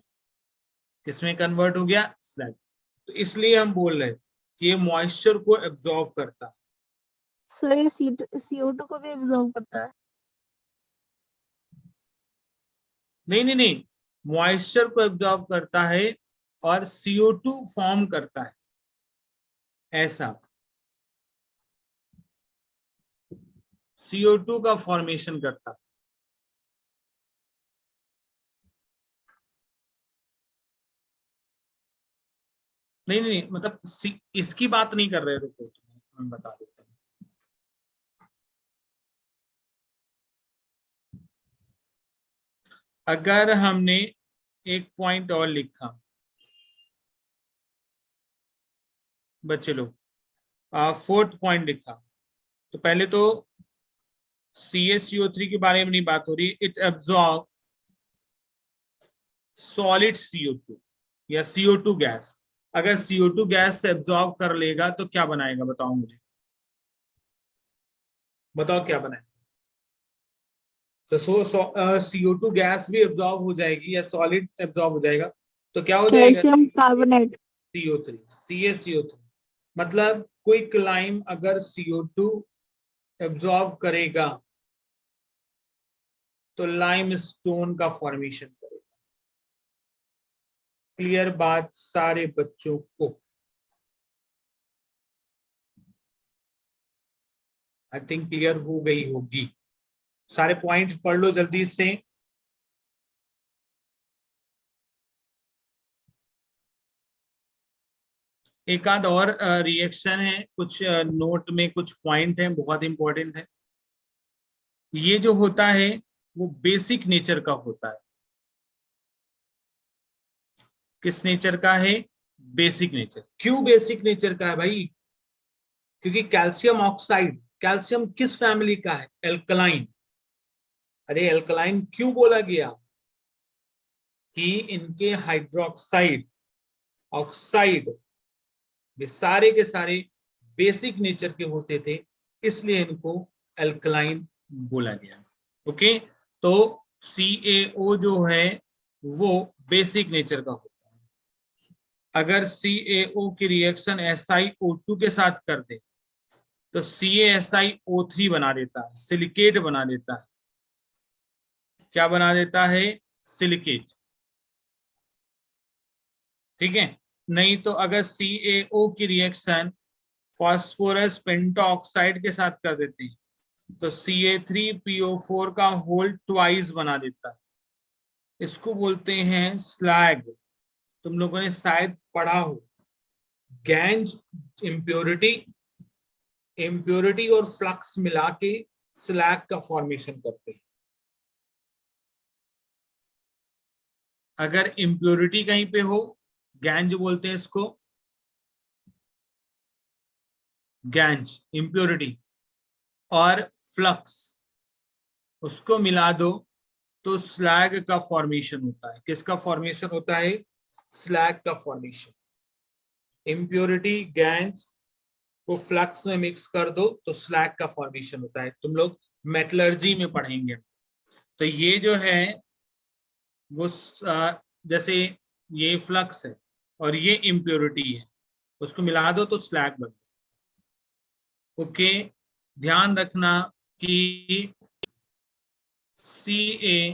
किस में कन्वर्ट हो गया? स्लैग। तो इसलिए हम बोल रहे हैं कि ये मॉइस्चर को एब्जॉर्ब करता है। सर ये CO2 को भी एब्जॉर्ब करता है। नहीं नहीं नहीं, मॉइस्चर को एब्जॉर्ब करता है और CO2 फॉर्म करता है, ऐसा CO2 का फॉर्मेशन करता है। नहीं नहीं नहीं, मतलब इसकी बात नहीं कर रहे, रुको मैं बता देता हूँ। अगर हमने एक पॉइंट और लिखा बच्चे लोग, फोर्थ पॉइंट लिखा, तो पहले तो CaCO3 के बारे में नहीं बात हो रही, इट एब्जॉर्ब सॉलिड CO2 या CO2 गैस। अगर CO2 गैस से एब्जॉर्ब कर लेगा तो क्या बनाएगा? बताओ मुझे, बताओ क्या बनाएगा? तो CO2 गैस भी एब्जॉर्ब हो जाएगी या सॉलिड एब्जॉर्ब हो जाएगा, तो क्या हो जाएगा? Calcium carbonate. CO3, CaCO3। मतलब क्विक लाइम अगर CO2 एब्जॉर्ब करेगा तो लाइम स्टोन का फॉर्मेशन करेगा। क्लियर बात सारे बच्चों को? आई थिंक क्लियर हो गई होगी। सारे पॉइंट पढ़ लो जल्दी से। एक आध और रिएक्शन है, कुछ नोट में कुछ पॉइंट हैं, बहुत इंपॉर्टेंट है। ये जो होता है वो बेसिक नेचर का होता है। किस नेचर का है? Basic nature. क्यों बेसिक नेचर का है भाई? क्योंकि कैल्शियम ऑक्साइड, कैल्शियम किस फैमिली का है? एल्कलाइन। अरे एल्कलाइन क्यों बोला गया? कि इनके हाइड्रोक्साइड, ऑक्साइड, ये सारे के सारे बेसिक नेचर के होते थे, इसलिए इनको एल्कलाइन बोला गया। ओके, तो CaO जो है वो बेसिक नेचर का होता है। अगर CaO की रिएक्शन SiO2 के साथ कर दे तो CaSiO3 बना देता है, सिलिकेट बना देता है। क्या बना देता है? सिलिकेट। ठीक है। नहीं तो अगर CaO की रिएक्शन फास्फोरस पेंटोऑक्साइड के साथ कर देते हैं तो Ca3PO4 का होल ट्वाइस बना देता है। इसको बोलते हैं स्लैग। तुम लोगों ने शायद पढ़ा हो, गैंज इम्प्योरिटी, इम्प्योरिटी और फ्लक्स मिला के स्लैग का फॉर्मेशन करते हैं। अगर इम्प्योरिटी कहीं पे हो, गैंज बोलते हैं इसको, गैंज इम्प्योरिटी, और फ्लक्स उसको मिला दो तो स्लैग का फॉर्मेशन होता है। किसका फॉर्मेशन होता है? स्लैग का फॉर्मेशन। इम्प्योरिटी गैंज को फ्लक्स में मिक्स कर दो तो स्लैग का फॉर्मेशन होता है। तुम लोग मेटलर्जी में पढ़ेंगे। तो ये जो है वो जैसे ये फ्लक्स है और ये इम्प्योरिटी है, उसको मिला दो तो स्लैग बन। ओके, ध्यान रखना कि सर ये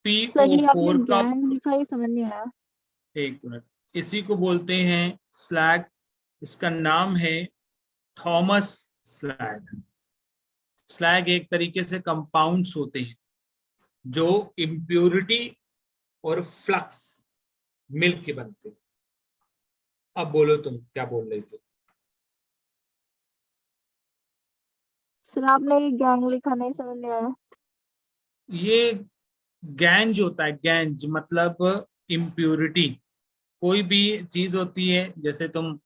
आपने CaO4 का, गैंग लिखा है, समझ नहीं आया। एक मिनट, इसी को बोलते हैं स्लैग। इसका नाम है थॉमस स्लैग। स्लैग एक तरीके से कंपाउंड्स होते हैं जो इम्प्योरिटी और फ्लक्स मिल के बनते हैं। अब बोलो तुम क्या बोल रहे थे? सर आपने ये गैंग लिखा, नहीं समझ नहीं आया। ये गैंज होता है, गैंज मतलब इम्प्योरिटी। कोई भी चीज होती है, जैसे तुम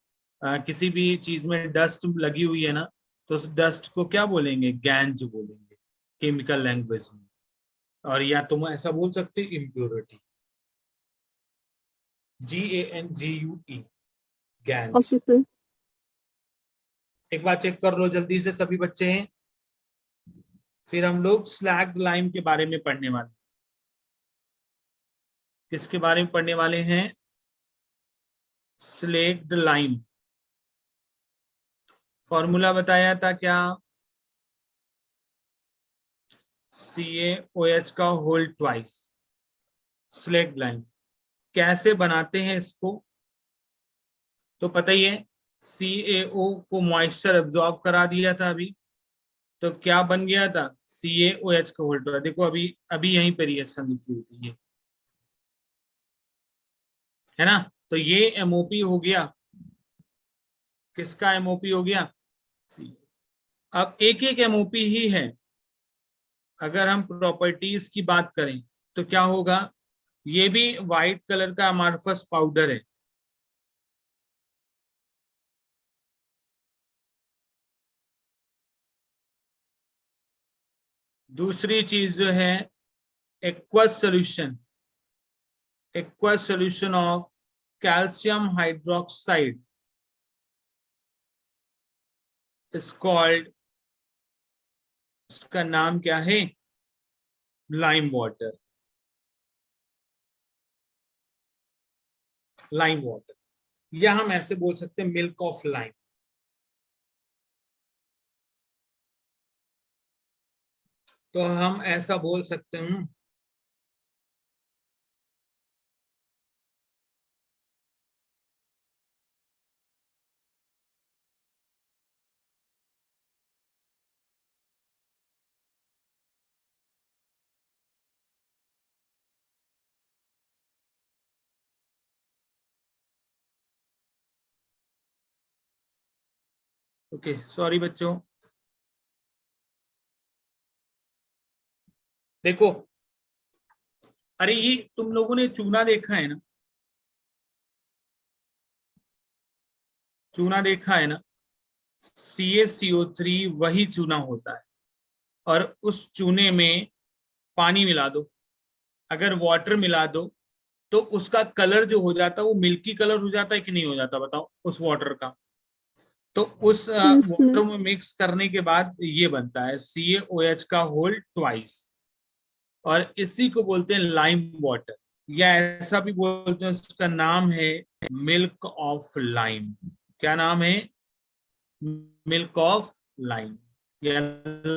किसी भी चीज में डस्ट लगी हुई है ना, तो उस डस्ट को क्या बोलेंगे? गैंज बोलेंगे केमिकल लैंग्वेज में। और या तुम ऐसा बोल सकते हो impurity, GANGUE, gangue. Okay sir. एक बार चेक कर लो जल्दी से सभी बच्चे हैं, फिर हम लोग स्लैग लाइम के बारे में पढ़ने वाले। किसके बारे में पढ़ने वाले हैं? Slagged lime. फॉर्मूला बताया था क्या? CaOH का होल ट्वाइस, स्लैग्ड लाइम। कैसे बनाते हैं इसको तो पता ही है। CaO को मॉइस्चर एब्जॉर्ब करा दिया था अभी, तो क्या बन गया था? CaOH का होल ट्वाइस। देखो अभी अभी यहीं पे रिएक्शन लिखी हुई थी, ये है ना। तो ये MOP हो गया, किसका MOP हो गया? C। अब एक एक MOP ही है। अगर हम प्रॉपर्टीज की बात करें तो क्या होगा? ये भी व्हाइट कलर का अमार्फस पाउडर है। दूसरी चीज जो है, aqueous solution, aqueous solution of calcium hydroxide is called, उसका नाम क्या है? Lime water. लाइम वाटर, या हम ऐसे बोल सकते हैं मिल्क ऑफ लाइम। तो हम ऐसा बोल सकते हैं, ओके सॉरी बच्चों। देखो, अरे ये तुम लोगों ने चूना देखा है ना? चूना देखा है ना? CaCO3 वही चूना होता है, और उस चूने में पानी मिला दो, अगर वाटर मिला दो, तो उसका कलर जो हो जाता है वो मिल्की कलर हो जाता है कि नहीं हो जाता? बताओ उस वाटर का। तो उस यस वाटर सर। में मिक्स करने के बाद ये बनता है CaOH का होल ट्वाइस, और इसी को बोलते हैं लाइम वाटर, या ऐसा भी बोलते हैं, उसका नाम है मिल्क ऑफ लाइम। क्या नाम है? मिल्क ऑफ लाइम, या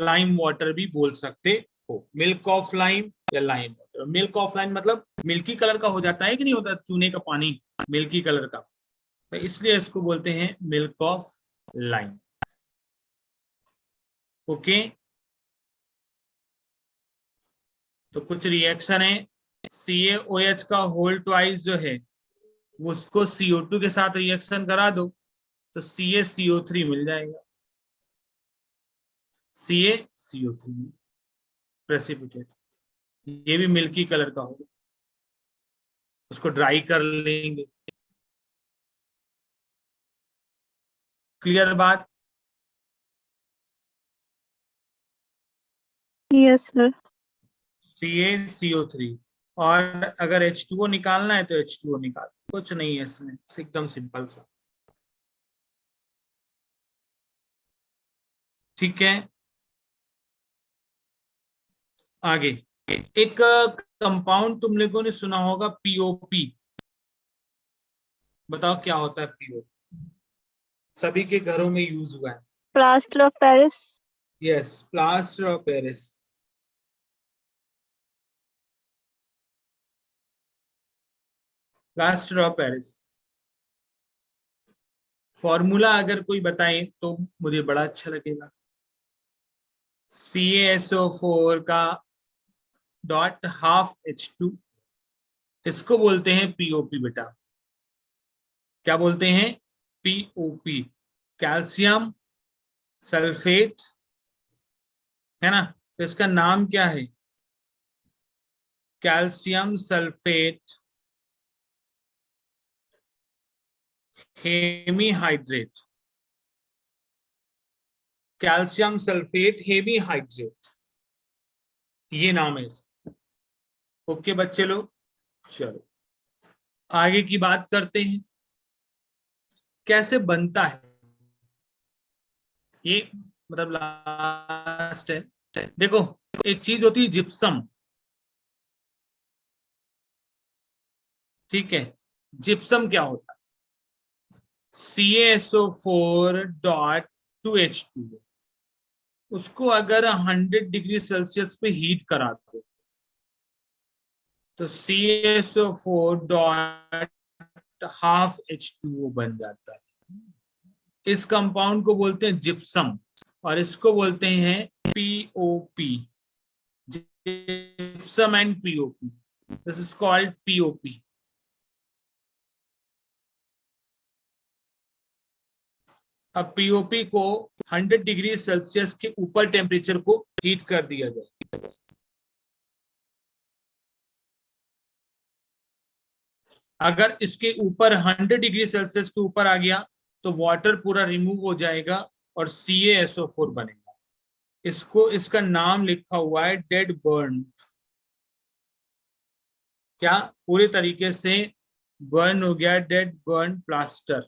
लाइम वाटर भी बोल सकते हो। मिल्क ऑफ लाइम या lime water. Milk of lime मतलब मिल्की कलर का हो जाता है कि नहीं होता चूने का पानी मिल्की कलर का, तो इसलिए इसको बोलते हैं मिल्क ऑफ लाइम। ओके, तो कुछ रिएक्शन है, CaOH का होल ट्वाइस जो है उसको CO2 के साथ रिएक्शन करा दो तो CaCO3 मिल जाएगा। CaCO3 प्रेसिपिटेट, ये भी मिल्की कलर का होगा। उसको ड्राई कर लेंगे। क्लियर बात? Yes sir. CaCO3, और अगर H2O निकालना है तो H2O निकाल, कुछ नहीं है इसमें, एकदम सिंपल सा। ठीक है, आगे एक कंपाउंड तुम लोगों ने सुना होगा POP। बताओ क्या होता है पीओ? सभी के घरों में यूज हुआ है। Plaster of Paris. Yes, plaster of Paris. Plaster of Paris. Formula अगर कोई बताए तो मुझे बड़ा अच्छा लगेगा। CaSO4 का डॉट हाफ H2, इसको बोलते हैं पीओपी बेटा। क्या बोलते हैं? पीओपी, कैल्शियम सल्फेट, है ना? तो इसका नाम क्या है? Calcium sulphate hemihydrate. Calcium sulphate hemihydrate, ये नाम है इसका। ओके बच्चे लोग, चलो आगे की बात करते हैं। कैसे बनता है ये, मतलब लास्ट है। देखो, एक चीज होती है जिप्सम, ठीक है? जिप्सम क्या होता है? CaSO4.2H2, उसको अगर 100 डिग्री सेल्सियस पे हीट करा दो तो CaSO4 डॉट हाफ H2O बन जाता है। इस कंपाउंड को बोलते हैं जिप्सम और इसको बोलते हैं POP. Gypsum and POP, this is called POP. अब पीओपी को 100 डिग्री सेल्सियस के ऊपर टेम्परेचर को हीट कर दिया जाए। अगर इसके ऊपर 100 डिग्री सेल्सियस के ऊपर आ गया तो वाटर पूरा रिमूव हो जाएगा और CaSO4 बनेगा। इसको, इसका नाम लिखा हुआ है डेड बर्न। क्या पूरे तरीके से बर्न हो गया? Dead burn plaster.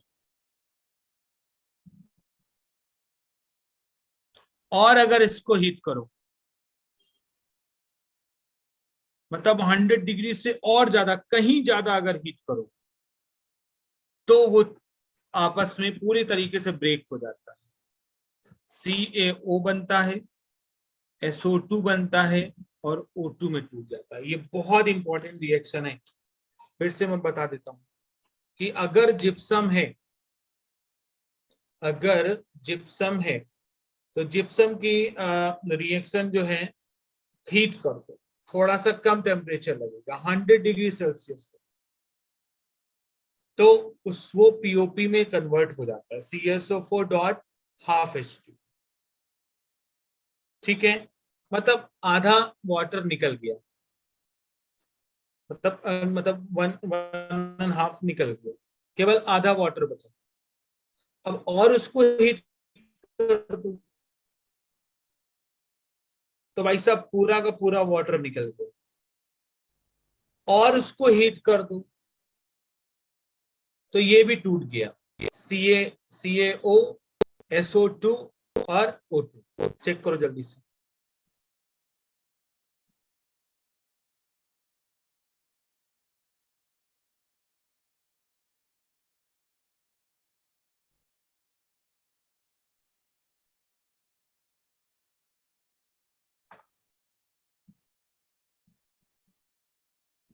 और अगर इसको हीट करो, मतलब 100 डिग्री से और ज्यादा, कहीं ज्यादा अगर हीट करो तो वो आपस में पूरी तरीके से ब्रेक हो जाता है। CaO बनता है, SO2 बनता है और O2 में टूट जाता है। ये बहुत इंपॉर्टेंट रिएक्शन है। फिर से मैं बता देता हूं कि अगर जिप्सम है, अगर जिप्सम है तो जिप्सम की रिएक्शन जो है, हीट कर दो, थोड़ा सा कम टेम्परेचर लगेगा 100 डिग्री सेल्सियस, तो उस वो पीओपी में कन्वर्ट हो जाता है, CaSO4 डॉट हाफ H2। ठीक है, मतलब आधा वाटर निकल गया, मतलब वन एंड हाफ निकल गया, केवल आधा वाटर बचा। अब और उसको हीट कर दो तो भाई साहब पूरा का पूरा वाटर निकल गया। और उसको हीट कर दो तो ये भी टूट गया, CaO, SO2 और O2। चेक करो जल्दी से।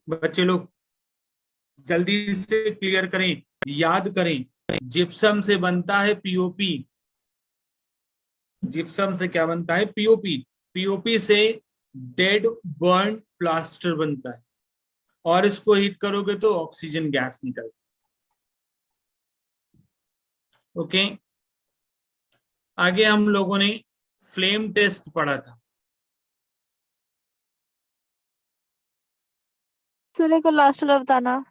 बच्चे लोग जल्दी से क्लियर करें, याद करें। जिप्सम से बनता है पीओपी। जिप्सम से क्या बनता है? पीओपी। पीओपी से डेड बर्न प्लास्टर बनता है और इसको हीट करोगे तो ऑक्सीजन गैस निकलती। ओके, आगे हम लोगों ने फ्लेम टेस्ट पढ़ा था। सूर्य को लास्ट वाला बताना।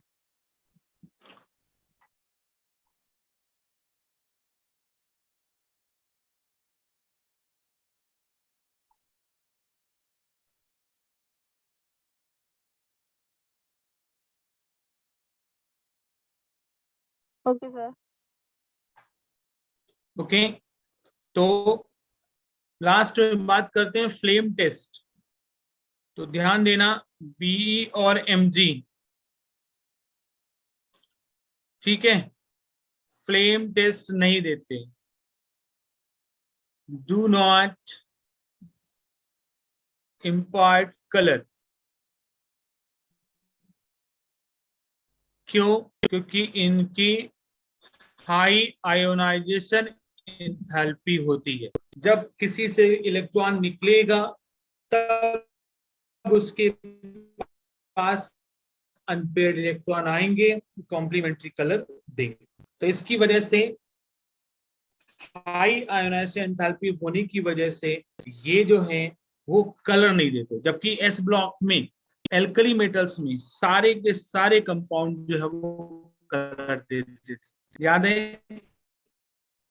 Okay sir. ओके, तो लास्ट में बात करते हैं फ्लेम टेस्ट। तो ध्यान देना, बीई और एमजी, ठीक है, फ्लेम टेस्ट नहीं देते। Do not impart colour. क्यों? क्योंकि इनकी हाई आयोनाइजेशन एंथैल्पी होती है। जब किसी से इलेक्ट्रॉन निकलेगा तब उसके पास अनपेयर्ड इलेक्ट्रॉन आएंगे, कॉम्प्लीमेंट्री कलर देंगे। तो इसकी वजह से हाई आयोनाइजेशन एंथैल्पी होने की वजह से ये जो है वो कलर नहीं देते। जबकि एस ब्लॉक में एल्कली मेटल्स में सारे के सारे कंपाउंड जो है वो कलर देते थे। याद है?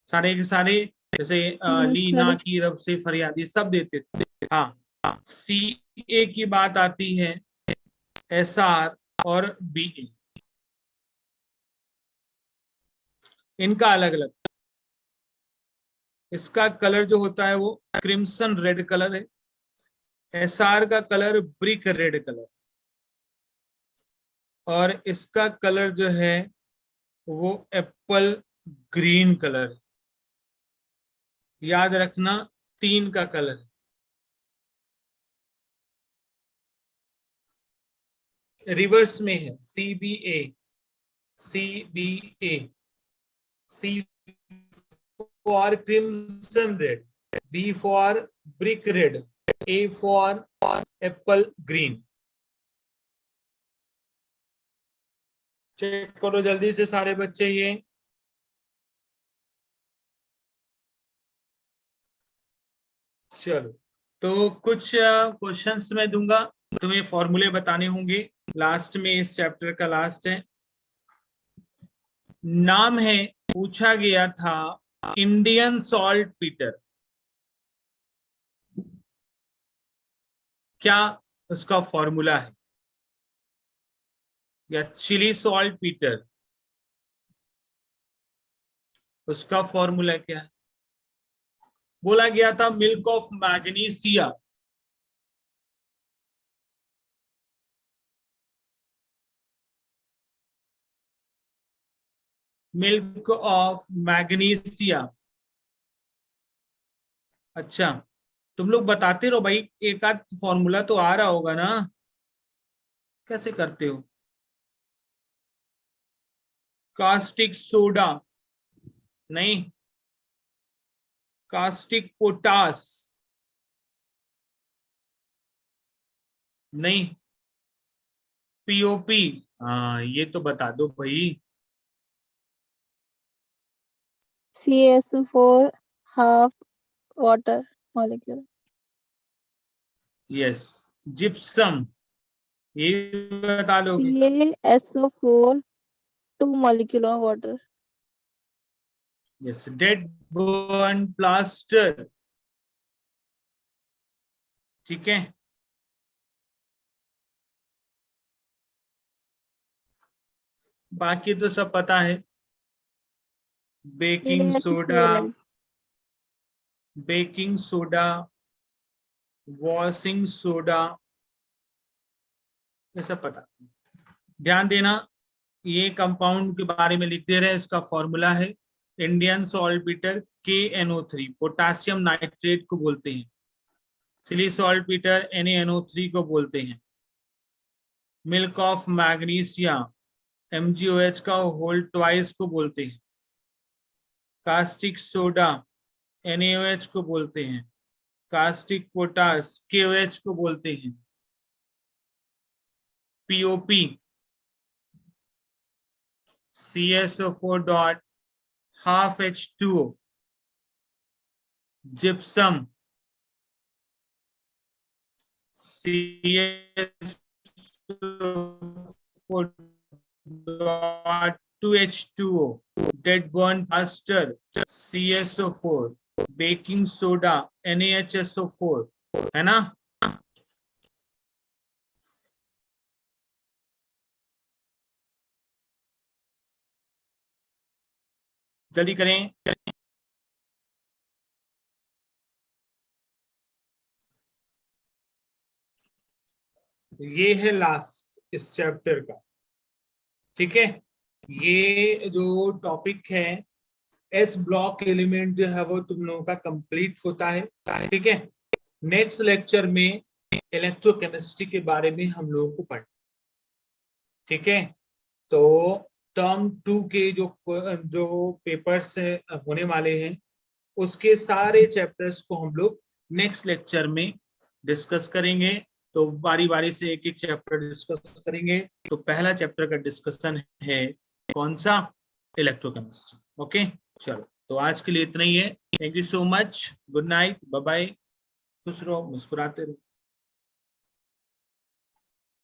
सारे के सारे, जैसे लीना सर की रब से फरियादी सब देते थे। हाँ, सी ए की बात आती है, एस आर और बी ए, इनका अलग अलग। इसका कलर जो होता है वो क्रिम्सन रेड कलर है, एस आर का कलर ब्रिक रेड कलर, और इसका कलर जो है वो एप्पल ग्रीन कलर। याद रखना, 3 का कलर। रिवर्स में है C B A, C B A, C for crimson red, B for brick red, A for apple green. Check करो जल्दी से सारे बच्चे ये। चलो, तो कुछ क्वेश्चंस मैं दूंगा, तुम्हें फॉर्मूले बताने होंगे। लास्ट में, इस चैप्टर का लास्ट है। नाम है, पूछा गया था इंडियन सॉल्ट पीटर, क्या उसका फॉर्मूला है? या चिली सॉल्ट पीटर, उसका फॉर्मूला क्या है? बोला गया था milk of magnesia. Milk of magnesia. अच्छा, तुम लोग बताते रहो भाई, एक आध फॉर्मूला तो आ रहा होगा ना। कैसे करते हो? कास्टिक सोडा नहीं, कास्टिक पोटास नहीं, पीओपी। हाँ, ये तो बता दो भाई। CaSO4 half water molecule. Yes, gypsum, ये बता दोगे? CaSO4 2 molecule of water. Yes, dead burn plaster. ठीक है, बाकी तो सब पता है। Baking soda, CaSO4 baking soda, washing soda, ये सब पता। ध्यान देना, ये कंपाउंड के बारे में लिख दे रहे हैं। इसका फॉर्मूला है Indian salt Peter KNO3, potassium nitrate को बोलते हैं। सिली सॉल्ट पीटर NaNO3 को बोलते हैं। मिल्क ऑफ मैग्नीशिया MgOH का होल ट्वाइस को बोलते हैं। कास्टिक सोडा NaOH को बोलते हैं। कास्टिक पोटास KOH को बोलते हैं। POP CSO4 dot half H2O, gypsum CSO4 dot 2H2O, dead burn plaster CSO4, baking soda NaHSO4, है ना? जल्दी करें। ये है लास्ट इस चैप्टर का, ठीक है। ये जो टॉपिक है एस ब्लॉक एलिमेंट जो है वो तुम लोगों का कंप्लीट होता है, ठीक है। नेक्स्ट लेक्चर में इलेक्ट्रोकेमिस्ट्री के बारे में हम लोगों को पढ़, ठीक है। तो टर्म 2 के जो पेपर्स होने वाले हैं उसके सारे चैप्टर्स को हम लोग नेक्स्ट लेक्चर में डिस्कस करेंगे। तो बारी बारी से एक एक चैप्टर डिस्कस करेंगे। तो पहला चैप्टर का डिस्कशन है कौन सा, इलेक्ट्रोकेमिस्ट्री। ओके चलो, तो आज के लिए इतना ही है। Thank you so much, good night, bye bye, खुश रहो, मुस्कुराते रहो।